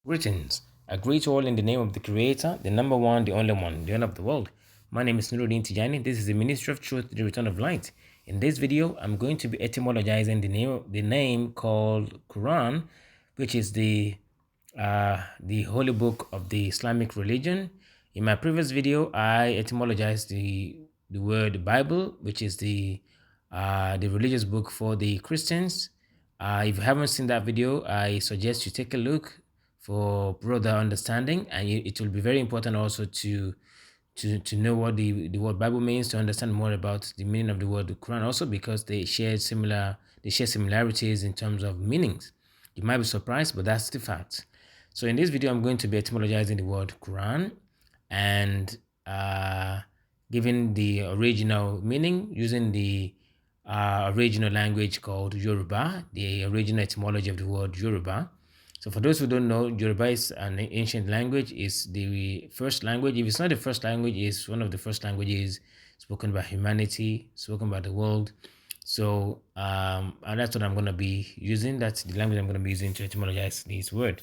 Greetings. I greet you all in the name of the Creator, the number one, the only one, the owner of the world. My name is Nuruddin Tijani. This is the Ministry of Truth, the Return of Light. In this video, I'm going to be etymologizing the name called Quran, which is the holy book of the Islamic religion. In my previous video, I etymologized the word Bible, which is the religious book for the Christians. If you haven't seen that video, I suggest you take a look for broader understanding, and it will be very important also to know what the word Bible means, to understand more about the meaning of the word Quran, also because they share similarities in terms of meanings. You might be surprised, but that's the fact. So in this video, I'm going to be etymologizing the word Quran and giving the original meaning using the original language called Yoruba, the original etymology of the word Yoruba. So for those who don't know, Yoruba is an ancient language. It's the first language. If it's not the first language, it's one of the first languages spoken by humanity, spoken by the world. So and that's what I'm going to be using. That's the language I'm going to be using to etymologize this word.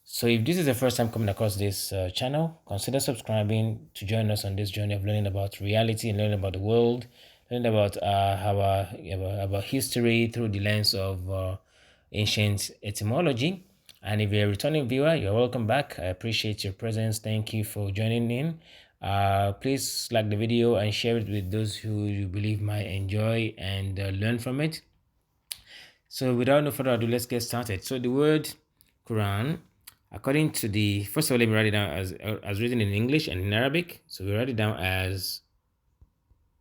So if this is the first time coming across this channel, consider subscribing to join us on this journey of learning about reality and learning about the world, learning about our history through the lens of ancient etymology. And if you're a returning viewer, you're welcome back. I appreciate your presence. Thank you for joining in. Please like the video and share it with those who you believe might enjoy and learn from it. So without no further ado, let's get started. So the word Quran, according to the, first of all, let me write it down as written in English and in Arabic. So we write it down as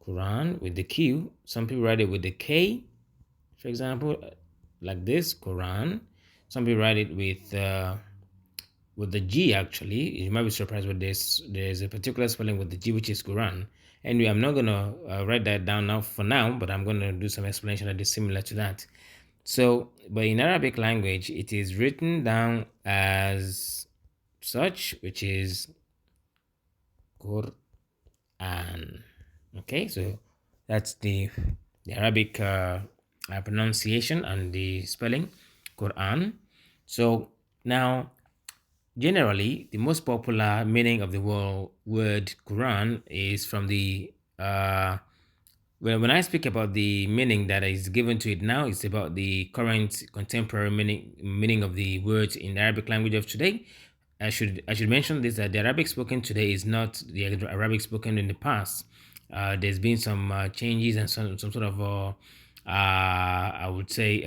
Quran with the Q. Some people write it with the K, for example, like this, Quran. Some people write it with the G, actually. You might be surprised, but there's a particular spelling with the G, which is Quran. Anyway, I'm not going to write that down now for now, but I'm going to do some explanation that is similar to that. So, but in Arabic language, it is written down as such, which is Quran. Okay, so that's the Arabic pronunciation and the spelling, Quran. So now, generally, the most popular meaning of the word Quran is from the when I speak about the meaning that is given to it now, it's about the current contemporary meaning of the words in the Arabic language of today. I should mention this, that the Arabic spoken today is not the Arabic spoken in the past. There's been some changes and some sort of I would say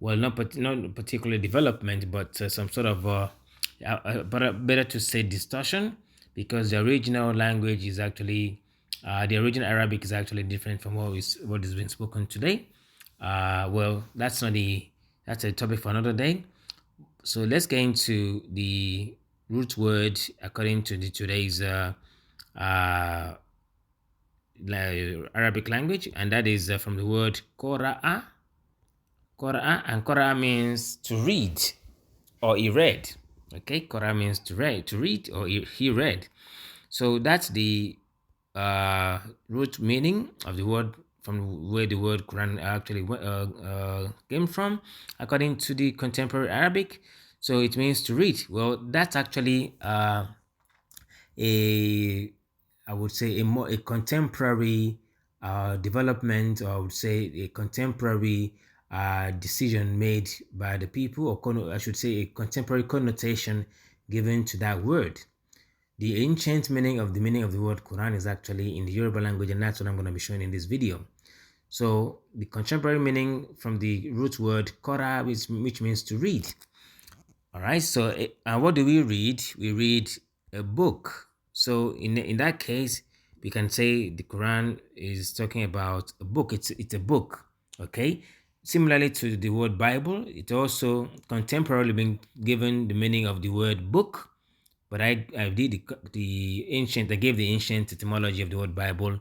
well, not particularly development, but some sort of but better to say distortion, because the original language is actually the original Arabic is actually different from what is being spoken today. Well, that's a topic for another day. So let's get into the root word according to today's uh, Arabic language, and that is from the word Qura'a. Qura'a, and Qura'a means to read or he read. Okay, Qura'a means to read or he read. So that's the root meaning of the word, from where the word Quran actually came from, according to the contemporary Arabic. So it means to read. Well, that's actually a, I would say, a contemporary development, or I would say a contemporary decision made by the people, or I should say a contemporary connotation given to that word. The ancient meaning of the word Quran is actually in the Yoruba language, and that's what I'm going to be showing in this video. So the contemporary meaning from the root word Qara, which means to read. All right. So what do we read? We read a book. So in that case, we can say the Quran is talking about a book. It's a book. Okay. Similarly to the word Bible, it also contemporarily been given the meaning of the word book. But I did the ancient, I gave the ancient etymology of the word Bible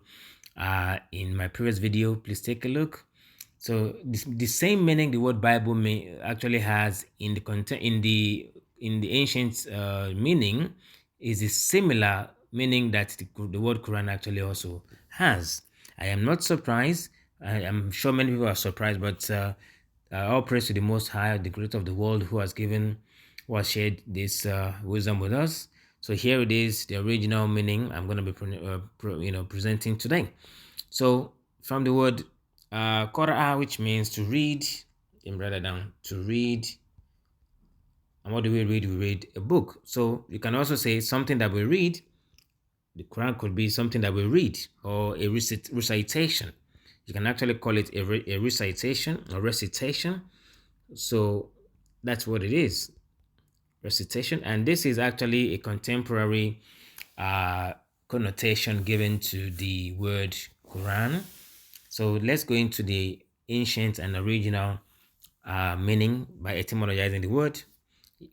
in my previous video. Please take a look. So the same meaning the word Bible actually has in the ancient meaning is a similar meaning that the word Quran actually also has. I am not surprised. I am sure many people are surprised, but all praise to the Most High, the Creator of the world, who has given who has shared this wisdom with us. So here it is, the original meaning I'm going to be presenting today. So from the word qara'a, which means to read, and write it down, to read. And what do we read? We read a book. So you can also say something that we read. The Quran could be something that we read, or a recitation. You can actually call it a recitation or recitation. So that's what it is, recitation. And this is actually a contemporary uh, connotation given to the word Quran. So let's go into the ancient and original meaning by etymologizing the word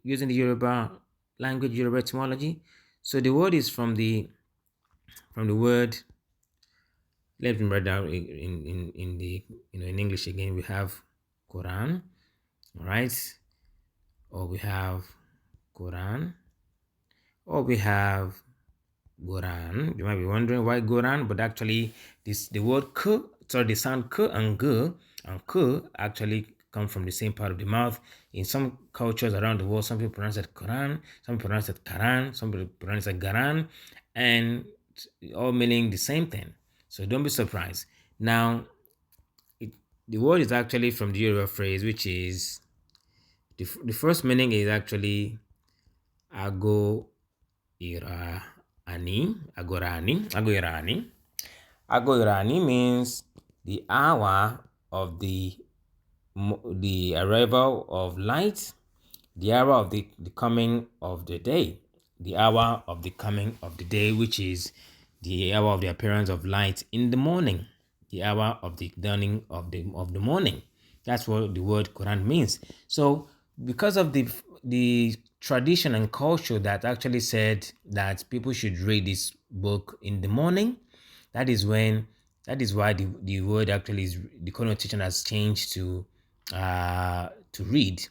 using the Yoruba language, Yoruba etymology. So the word is from the word. Let me write down in the in English again. We have Quran, all right, or we have Quran, or we have Quran. You might be wondering why Quran, but actually the word k, sorry, the sound k and g and k actually come from the same part of the mouth. In some cultures around the world, some people pronounce it Quran, some people pronounce it Quran, some people pronounce it Garan, and all meaning the same thing. So don't be surprised. Now, the word is actually from the Yoruba phrase, which is the first meaning is actually ago ira ani, agorani, agoirani. Agoirani means the hour of the arrival of light, the hour of the coming of the day, the hour of the coming of the day, which is the hour of the appearance of light in the morning, the hour of the dawning of the morning. That's what the word Quran means. So because of the tradition and culture that actually said that people should read this book in the morning, that is why the word actually is, the connotation has changed to read.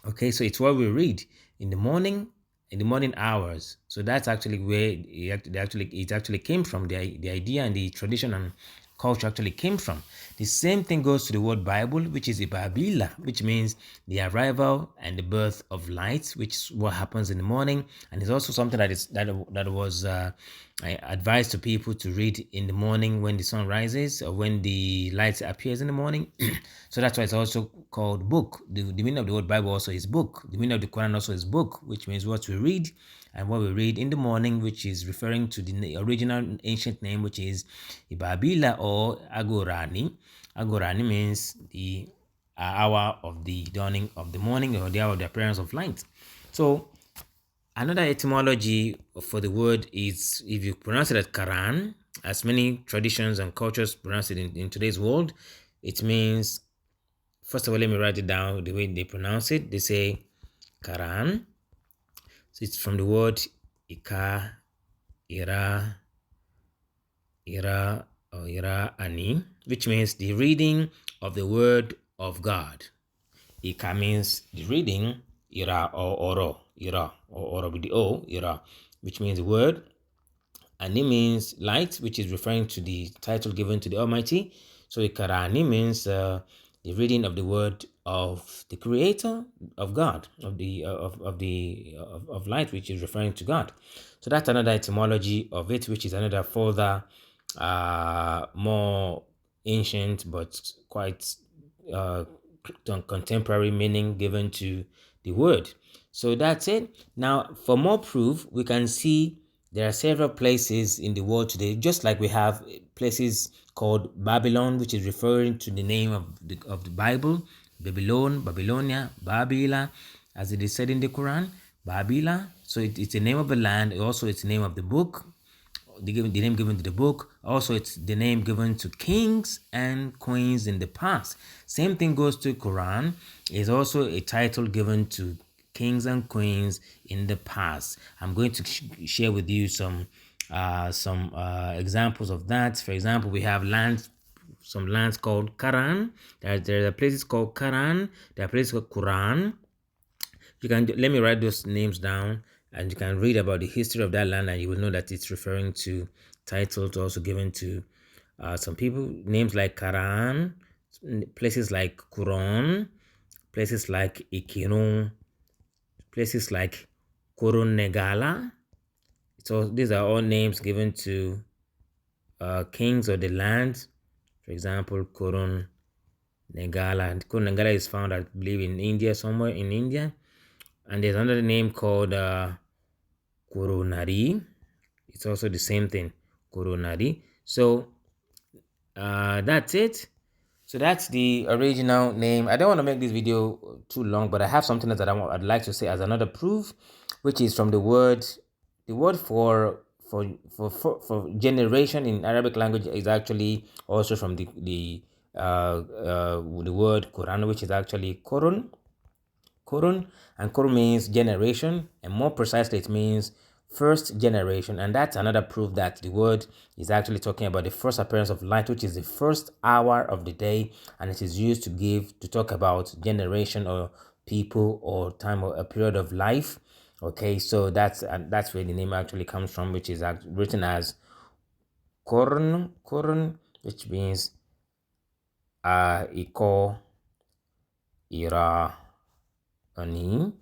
Okay, so it's what we read in the morning hours. So that's actually where it actually came from. The idea and the tradition and culture actually came from. The same thing goes to the word Bible, which is Ibabila, which means the arrival and the birth of light, which is what happens in the morning, and it's also something that was advised to people to read in the morning when the sun rises or when the light appears in the morning. So that's why it's also called book. The meaning of the word Bible also is book. The meaning of the Quran also is book, which means what we read, and what we read in the morning, which is referring to the original ancient name, which is Ibabila or Agorani. Agorani means the hour of the dawning of the morning, or the hour of the appearance of light. So another etymology for the word is, if you pronounce it as Quran, as many traditions and cultures pronounce it in today's world, it means, first of all, let me write it down the way they pronounce it. They say Quran. So it's from the word Ika, Ira, or Ira Ani, which means the reading of the word of God. Ika means the reading, Ira or Oro, Ira or Oro with the O, Ira, which means the word. Ani means light, which is referring to the title given to the Almighty. So Ikarani means the reading of the word of the Creator, of God, of light, which is referring to God. So that's another etymology of it, which is another further more ancient but quite contemporary meaning given to the word. So that's it. Now, for more proof, we can see there are several places in the world today, just like we have places called Babylon, which is referring to the name of the Bible, Babylon, Babylonia, Babila, as it is said in the Quran, Babila. So it's the name of the land. Also, it's the name of the book, the name given to the book. Also, it's the name given to kings and queens in the past. Same thing goes to Quran. Is also a title given to kings and queens in the past. I'm going to share with you some examples of that. For example, we have some lands called Karan. There are places called Karan. There are places called Quran. You can let me write those names down, and you can read about the history of that land, and you will know that it's referring to titles also given to some people. Names like Karan, places like Quran, places like Ikirun, places like Kurunegala. So these are all names given to kings of the land. For example, Kurunegala. Kurunegala is found, I believe, in India, somewhere in India. And there's another name called Kurunari. It's also the same thing, Kurunari. So that's it. So that's the original name. I don't want to make this video too long, but I have something that I'd like to say as another proof, which is from the word for generation in Arabic language is actually also from the word Quran, which is actually Qurun. Qurun, and Qurun means generation, and more precisely it means first generation. And that's another proof that the word is actually talking about the first appearance of light, which is the first hour of the day, and it is used to talk about generation or people or time or a period of life. Okay, so that's where the name actually comes from, which is written as Qurun, which means iko ira ani.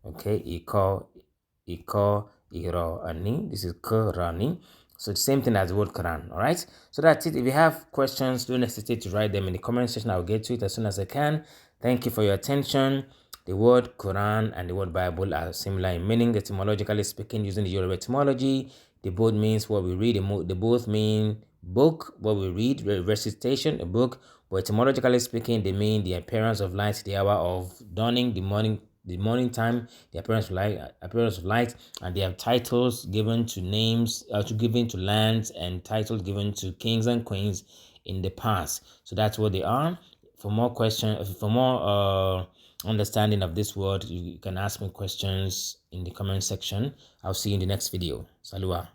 Okay, iko iro ani. This is Qurani. So the same thing as the word Quran. All right, so that's it. If you have questions, don't hesitate to write them in the comment section. I'll get to it as soon as I can. Thank you for your attention. The word Quran and the word Bible are similar in meaning, etymologically speaking, using the Yoruba etymology. They both means what we read. They both mean book, what we read, recitation, a book. But etymologically speaking, they mean the appearance of light, the hour of dawning, the morning time, the appearance of light, and they have titles given to names, given to lands, and titles given to kings and queens in the past. So that's what they are. For more questions, for more understanding of this word, you can ask me questions in the comment section. I'll see you in the next video. Salua.